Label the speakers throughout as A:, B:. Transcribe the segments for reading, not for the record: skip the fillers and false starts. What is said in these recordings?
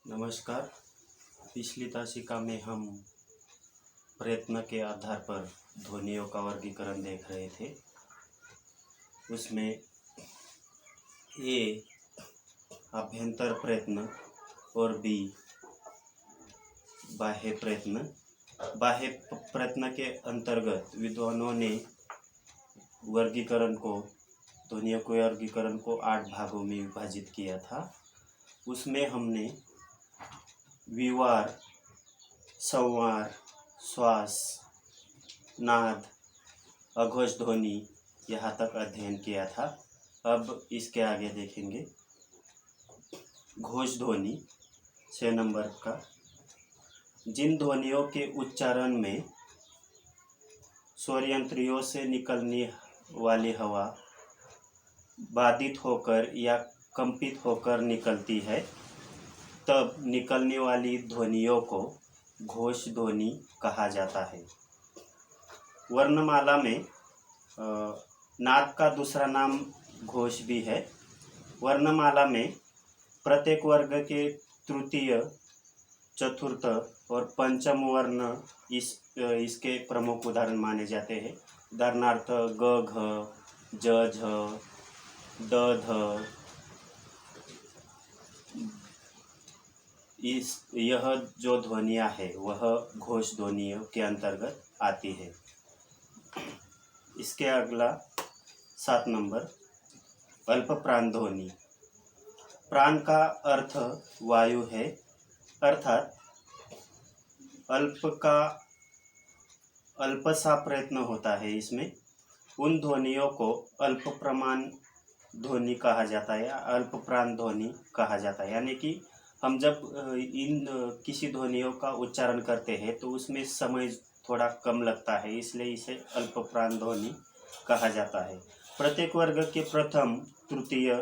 A: नमस्कार। पिछली तासिका में हम प्रयत्न के आधार पर ध्वनियों का वर्गीकरण देख रहे थे। उसमें ए आभ्यंतर प्रयत्न और बी बाह्य प्रयत्न। बाह्य प्रयत्न के अंतर्गत विद्वानों ने ध्वनियों के वर्गीकरण को 8 भागों में विभाजित किया था। उसमें हमने विवार, संवार, श्वास, नाद, अघोष ध्वनि यहाँ तक अध्ययन किया था। अब इसके आगे देखेंगे घोष ध्वनि 6 नंबर का। जिन ध्वनियों के उच्चारण में स्वरयंत्रियों से निकलने वाली हवा बाधित होकर या कंपित होकर निकलती है, तब निकलने वाली ध्वनियों को घोष ध्वनि कहा जाता है। वर्णमाला में नाद का दूसरा नाम घोष भी है। वर्णमाला में प्रत्येक वर्ग के तृतीय, चतुर्थ और पंचम वर्ण इसके प्रमुख उदाहरण माने जाते हैं। उदाहरणार्थ ग, घ, ज, झ, द, ध। यह जो ध्वनियाँ है वह घोष ध्वनियों के अंतर्गत आती है। इसके अगला 7 नंबर अल्प प्राण ध्वनि। प्राण का अर्थ वायु है, अर्थात अल्प सा प्रयत्न होता है। इसमें उन ध्वनियों को अल्प प्रमाण ध्वनि कहा जाता है या अल्प प्राण ध्वनि कहा जाता है। यानी कि हम जब इन किसी ध्वनियों का उच्चारण करते हैं तो उसमें समय थोड़ा कम लगता है, इसलिए इसे अल्प प्राण ध्वनि कहा जाता है। प्रत्येक वर्ग के प्रथम, तृतीय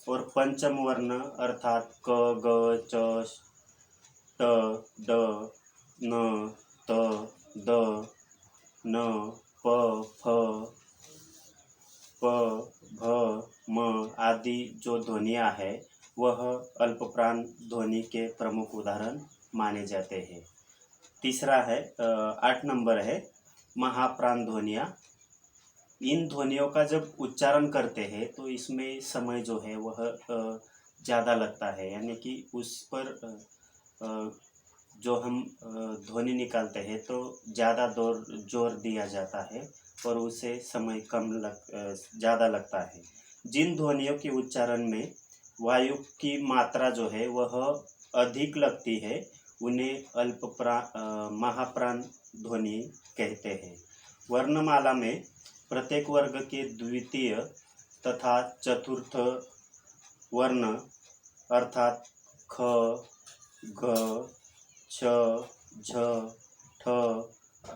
A: और पंचम वर्ण अर्थात क, ग, च, ट, ड, न, त, द, न, प, फ, प, भ, म आदि जो ध्वनियाँ है वह अल्प प्राण ध्वनि के प्रमुख उदाहरण माने जाते हैं। तीसरा है 8 नंबर है महाप्राण ध्वनियाँ। इन ध्वनियों का जब उच्चारण करते हैं तो इसमें समय जो है वह ज़्यादा लगता है। यानी कि उस पर जो हम ध्वनि निकालते हैं तो ज़्यादा जोर दिया जाता है और उसे समय ज़्यादा लगता है। जिन ध्वनियों के उच्चारण में वायु की मात्रा जो है वह अधिक लगती है उन्हें महाप्राण ध्वनि कहते हैं। वर्णमाला में प्रत्येक वर्ग के द्वितीय तथा चतुर्थ वर्ण अर्थात ख, घ, छ, झ, ठ,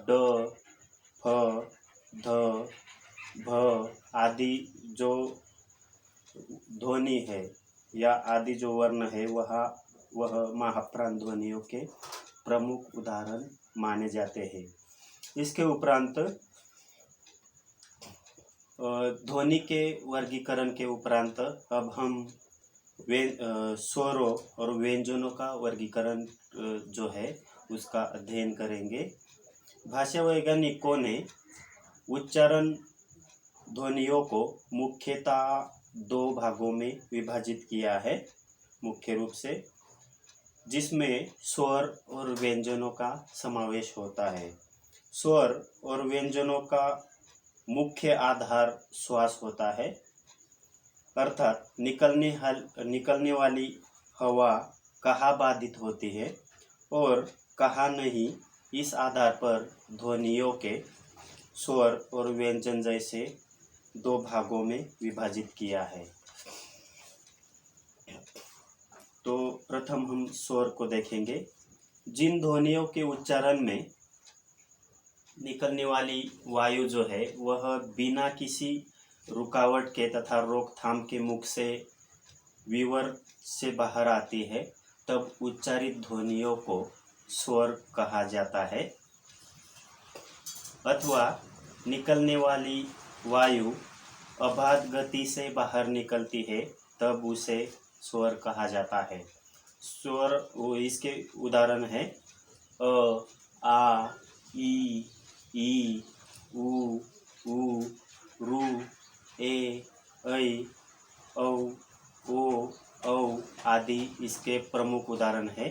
A: ड, फ, ध, भ आदि जो ध्वनि है या आदि जो वर्ण है वह महाप्राण ध्वनियों के प्रमुख उदाहरण माने जाते हैं। इसके उपरांत ध्वनि के वर्गीकरण के उपरांत अब हम स्वरों और व्यंजनों का वर्गीकरण जो है उसका अध्ययन करेंगे। भाषा वैज्ञानिकों ने उच्चारण ध्वनियों को मुख्यतः 2 भागों में विभाजित किया है मुख्य रूप से, जिसमें स्वर और व्यंजनों का समावेश होता है। स्वर और व्यंजनों का मुख्य आधार श्वास होता है, अर्थात निकलने वाली हवा कहाँ बाधित होती है और कहाँ नहीं, इस आधार पर ध्वनियों के स्वर और व्यंजन जैसे 2 भागों में विभाजित किया है। तो प्रथम हम स्वर को देखेंगे। जिन ध्वनियों के उच्चारण में निकलने वाली वायु जो है वह बिना किसी रुकावट के तथा रोकथाम के मुख से विवर से बाहर आती है, तब उच्चारित ध्वनियों को स्वर कहा जाता है। अथवा निकलने वाली वायु अबाध गति से बाहर निकलती है, तब उसे स्वर कहा जाता है। स्वर इसके उदाहरण है अ, आ, ई, उ, रू, ए, ऐ, औ, ओ, औ आदि इसके प्रमुख उदाहरण है।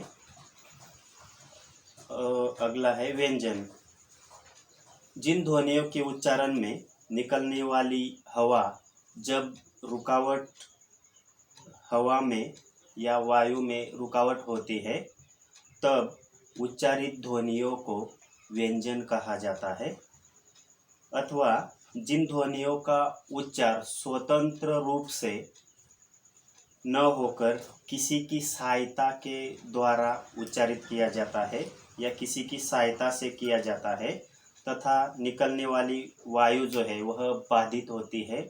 A: अगला है व्यंजन। जिन ध्वनियों के उच्चारण में निकलने वाली हवा जब रुकावट हवा में या वायु में रुकावट होती है तब उच्चारित ध्वनियों को व्यंजन कहा जाता है। अथवा जिन ध्वनियों का उच्चार स्वतंत्र रूप से न होकर किसी की सहायता के द्वारा उच्चारित किया जाता है या किसी की सहायता से किया जाता है तथा निकलने वाली वायु जो है वह बाधित होती है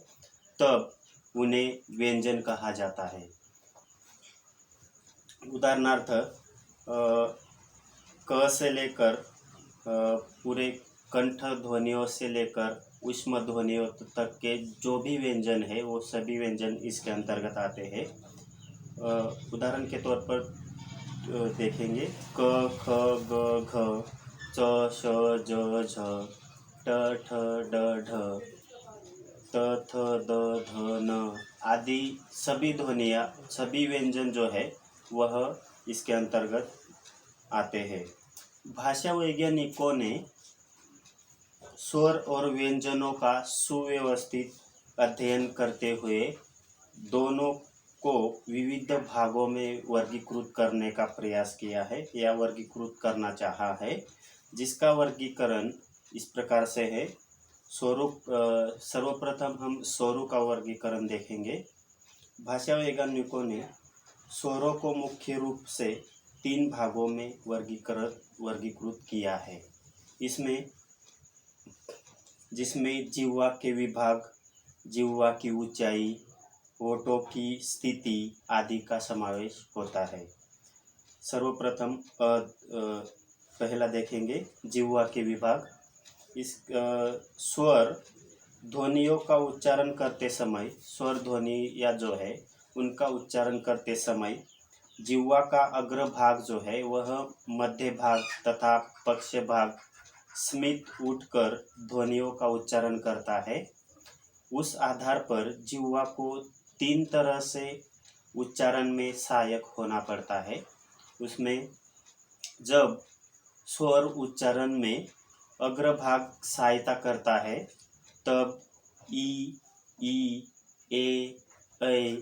A: तब उन्हें व्यंजन कहा जाता है। उदाहरणार्थ क से लेकर पूरे कंठ ध्वनियों से लेकर ऊष्म ध्वनियों तक के जो भी व्यंजन है वो सभी व्यंजन इसके अंतर्गत आते हैं। उदाहरण के तौर पर देखेंगे क, ख, ग, घ, च, श, ज, झ, ट, ठ, ड, ढ, त, थ, द, ध, न आदि सभी ध्वनियाँ सभी व्यंजन जो है वह इसके अंतर्गत आते हैं। भाषा वैज्ञानिकों ने स्वर और व्यंजनों का सुव्यवस्थित अध्ययन करते हुए दोनों को विविध भागों में वर्गीकृत करने का प्रयास किया है या वर्गीकृत करना चाहा है, जिसका वर्गीकरण इस प्रकार से है। स्वरूप सर्वप्रथम हम स्वरों का वर्गीकरण देखेंगे। भाषा वैज्ञानिकों ने स्वरों को मुख्य रूप से 3 भागों में वर्गीकृत किया है। जिसमें जिह्वा के विभाग, जिह्वा की ऊंचाई, होठों की स्थिति आदि का समावेश होता है। सर्वप्रथम पहला देखेंगे जिह्वा के विभाग। इस स्वर ध्वनियों का उच्चारण करते समय स्वर ध्वनि या जो है उनका उच्चारण करते समय जिह्वा का अग्र भाग जो है वह मध्य भाग तथा पक्ष भाग स्मित उठकर ध्वनियों का उच्चारण करता है। उस आधार पर जिह्वा को 3 तरह से उच्चारण में सहायक होना पड़ता है। उसमें जब स्वर उच्चारण में अग्रभाग सहायता करता है तब ई, ए, ऐ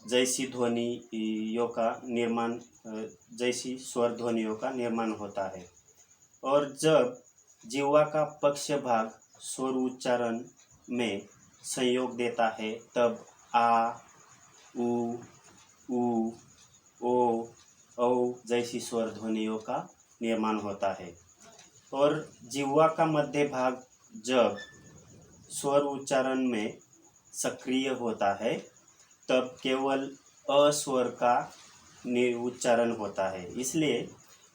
A: जैसी ध्वनियों का निर्माण जैसी स्वर ध्वनियों का निर्माण होता है। और जब जिह्वा का पक्ष भाग स्वर उच्चारण में संयोग देता है तब आ, उ, ओ, औ जैसी स्वर ध्वनियों का निर्माण होता है। और जिह्वा का मध्य भाग जब स्वर उच्चारण में सक्रिय होता है तब केवल अ स्वर का उच्चारण होता है। इसलिए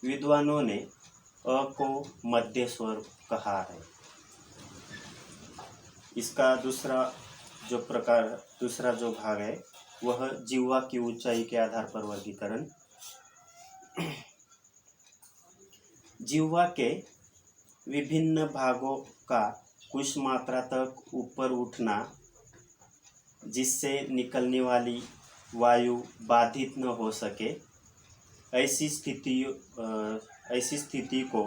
A: विद्वानों ने अ को मध्य स्वर कहा है। इसका दूसरा जो भाग है वह जिह्वा की ऊंचाई के आधार पर वर्गीकरण। जिह्वा के विभिन्न भागों का कुछ मात्रा तक ऊपर उठना जिससे निकलने वाली वायु बाधित न हो सके, ऐसी स्थिति को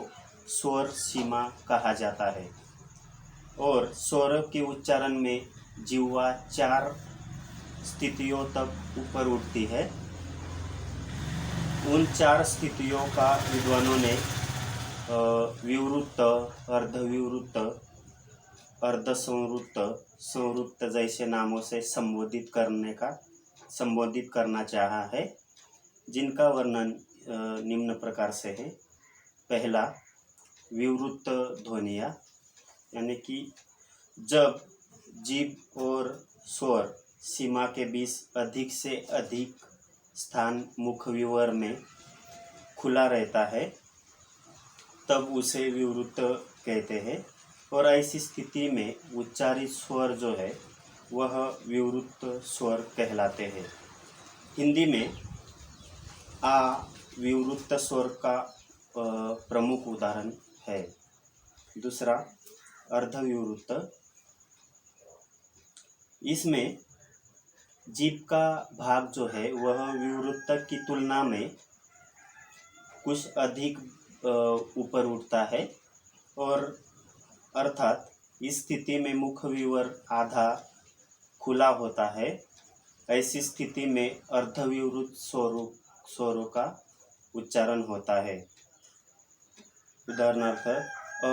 A: स्वर सीमा कहा जाता है। और स्वर के उच्चारण में जिह्वा 4 स्थितियों तक ऊपर उठती है। उन 4 स्थितियों का विद्वानों ने विवृत्त, अर्धविवृत्त, अर्धसंवृत्त, संवृत्त जैसे नामों से संबोधित करना चाहा है, जिनका वर्णन निम्न प्रकार से है। पहला, विवृत्त ध्वनियाँ, यानी कि जब जीभ और स्वर सीमा के बीच अधिक से अधिक स्थान मुखविवर में खुला रहता है तब उसे विवृत्त कहते हैं। और ऐसी स्थिति में उच्चारित स्वर जो है वह विवृत्त स्वर कहलाते हैं। हिंदी में आ विवृत्त स्वर का प्रमुख उदाहरण है। दूसरा अर्धविवृत्त, इसमें जीभ का भाग जो है वह विवृत्त की तुलना में कुछ अधिक ऊपर उठता है, और अर्थात इस स्थिति में मुख विवर आधा खुला होता है। ऐसी स्थिति में अर्धविवृत्त स्वरों का उच्चारण होता है। उदाहरणार्थ अ,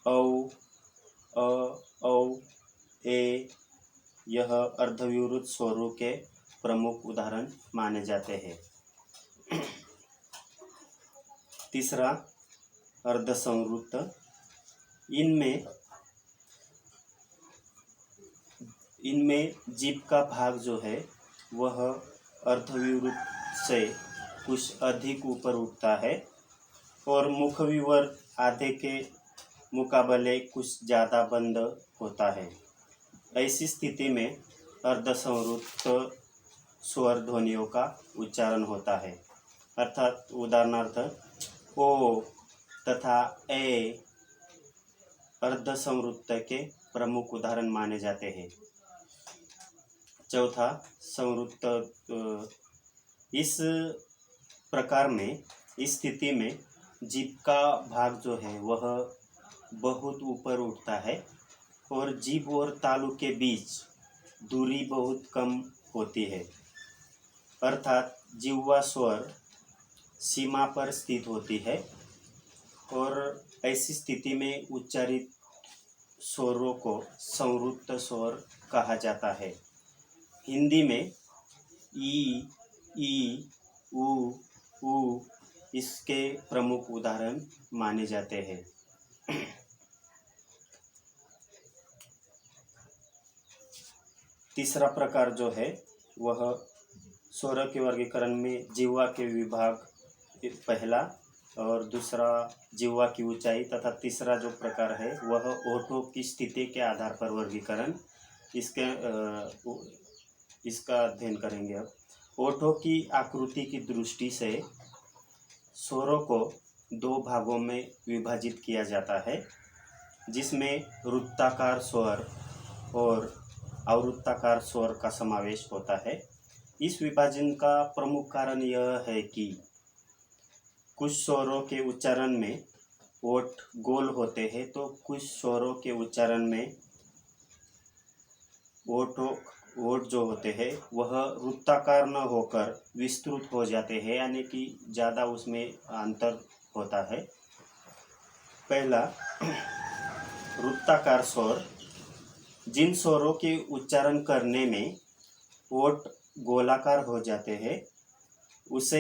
A: औ, औ, ए, यह अर्धविवृत्त स्वरों के प्रमुख उदाहरण माने जाते हैं। तीसरा अर्धसंवृत्त, इनमें जीभ का भाग जो है वह अर्धविवृत्त से कुछ अधिक ऊपर उठता है, और मुख विवर आधे के मुकाबले कुछ ज़्यादा बंद होता है। ऐसी स्थिति में अर्धसंवृत्त स्वर ध्वनियों का उच्चारण होता है। अर्थात उदाहरणार्थ ओ तथा ए अर्धसंवृत्त के प्रमुख उदाहरण माने जाते हैं। चौथा संवृत्त, इस प्रकार में इस स्थिति में जीभ का भाग जो है वह बहुत ऊपर उठता है, और जीभ और तालु के बीच दूरी बहुत कम होती है। अर्थात जिह्वा स्वर सीमा पर स्थित होती है, और ऐसी स्थिति में उच्चारित स्वरों को संवृत्त स्वर कहा जाता है। हिंदी में ई, उ इसके प्रमुख उदाहरण माने जाते हैं। तीसरा प्रकार जो है वह स्वर के वर्गीकरण में जिह्वा के विभाग पहला, और दूसरा जिह्वा की ऊंचाई, तथा तीसरा जो प्रकार है वह ओठों की स्थिति के आधार पर वर्गीकरण, इसका अध्ययन करेंगे। अब ओठों की आकृति की दृष्टि से स्वरों को दो भागों में विभाजित किया जाता है, जिसमें वृत्ताकार स्वर और अवृत्ताकार स्वर का समावेश होता है। इस विभाजन का प्रमुख कारण यह है कि कुछ स्वरों के उच्चारण में ओठ गोल होते हैं, तो कुछ स्वरों के उच्चारण में ओठ जो होते हैं वह वृत्ताकार न होकर विस्तृत हो जाते हैं, यानी कि ज़्यादा उसमें अंतर होता है। पहला वृत्ताकार स्वर, जिन स्वरों के उच्चारण करने में ओठ गोलाकार हो जाते हैं उस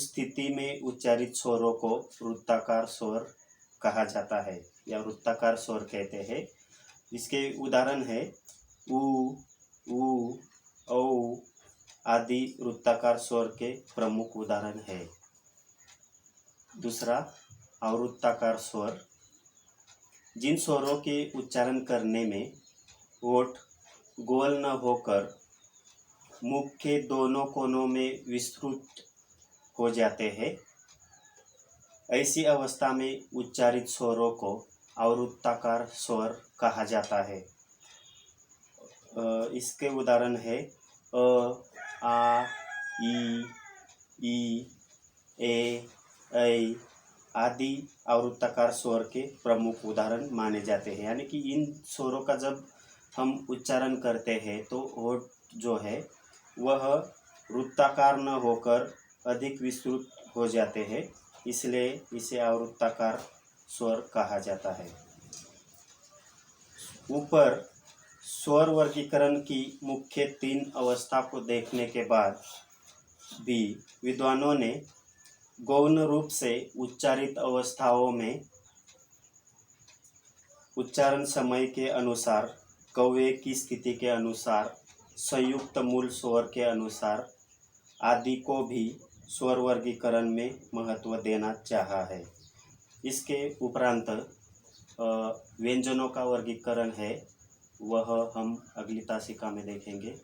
A: स्थिति में उच्चारित स्वरों को वृत्ताकार स्वर कहा जाता है या वृत्ताकार स्वर कहते हैं। इसके उदाहरण है उ, औ आदि वृत्ताकार स्वर के प्रमुख उदाहरण है। दूसरा अवृत्ताकार स्वर, जिन स्वरों के उच्चारण करने में ओठ गोल न होकर मुख के दोनों कोनों में विस्तृत हो जाते हैं, ऐसी अवस्था में उच्चारित स्वरों को अवृत्ताकार स्वर कहा जाता है। इसके उदाहरण है अ, आ, ई, ए, ऐ आदि अवृत्ताकार स्वर के प्रमुख उदाहरण माने जाते हैं। यानी कि इन स्वरों का जब हम उच्चारण करते हैं तो होठ जो है वह वृत्ताकार न होकर अधिक विस्तृत हो जाते हैं, इसलिए इसे अवृत्ताकार स्वर कहा जाता है। ऊपर स्वर वर्गीकरण की मुख्य 3 अवस्था को देखने के बाद भी विद्वानों ने गौण रूप से उच्चारित अवस्थाओं में उच्चारण समय के अनुसार, कौवे की स्थिति के अनुसार, संयुक्त मूल स्वर के अनुसार आदि को भी स्वर वर्गीकरण में महत्व देना चाहा है। इसके उपरांत व्यंजनों का वर्गीकरण है, वह हम अगली तासिका में देखेंगे।